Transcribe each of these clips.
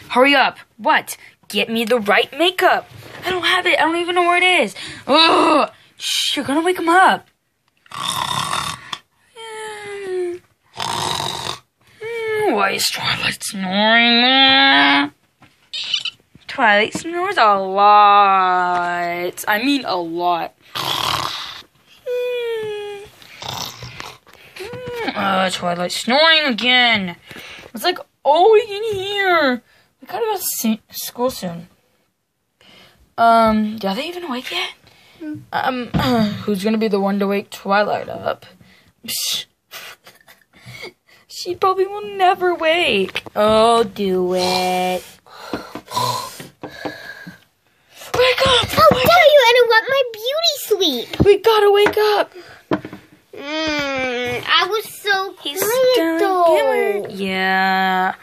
Hurry up. What? Get me the right makeup. I don't have it. I don't even know where it is. Ugh. Shh, you're gonna wake him up. Why is Twilight snoring? Twilight snores a lot. I mean a lot. Twilight snoring again. It's like, oh, we can hear. We gotta go to school soon. Are they even awake yet? Who's gonna be the one to wake Twilight up? Psh. She probably will never wake. Oh, do it. Wake up! How dare you interrupt my beauty sleep? We gotta wake up. I was so quiet though. Yeah.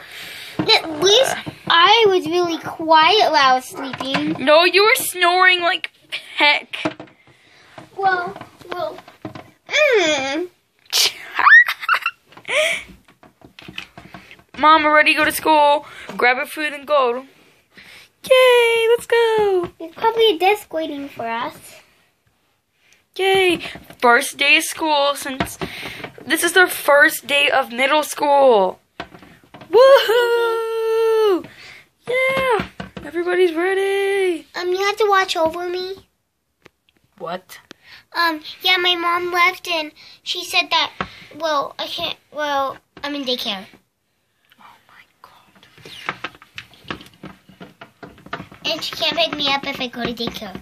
At least I was really quiet while I was sleeping. No, you were snoring like heck. Well. Mom, we're ready to go to school. Grab our food and go. Yay, let's go. There's probably a desk waiting for us. Yay, first day of school since this is their first day of middle school. Woohoo! Yeah, everybody's ready. You have to watch over me. What? Yeah, my mom left and she said that, I'm in daycare. Oh my God. And she can't pick me up if I go to daycare.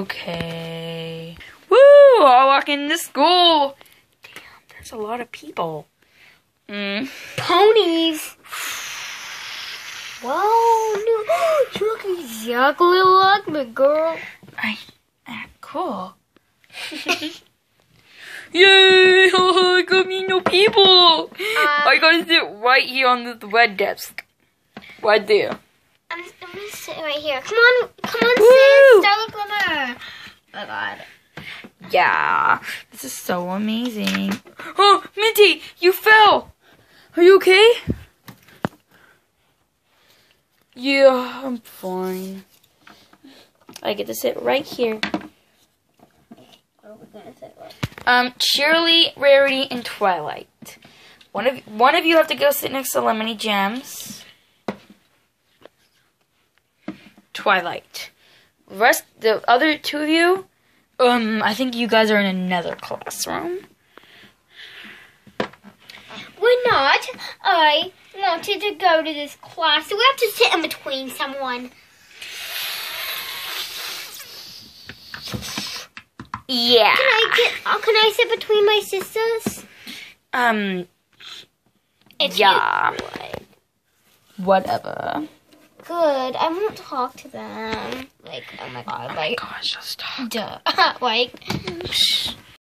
Okay. Woo! I'll walk into school. Damn, there's a lot of people. Ponies. Whoa, no. You look exactly like me, girl. Cool. Yay! I got me no people. I gotta sit right here on this red desk. Right there. I'm gonna sit right here. Come on, Woo! sis. Start with Glimmer. Oh my God. Yeah, this is so amazing. Oh, Minty, you fell. Are you okay? Yeah, I'm fine. I get to sit right here. Where are we gonna sit right? Shirley, Rarity, and Twilight. One of you have to go sit next to Lemony Gems. Twilight. The other two of you, I think you guys are in another classroom. We're not. I wanted to go to this class, so we have to sit in between someone. Yeah. Can I sit between my sisters? If yeah. you would. Whatever. Good. I won't talk to them. Like, oh my God. Oh my gosh, just stop. Duh. Like.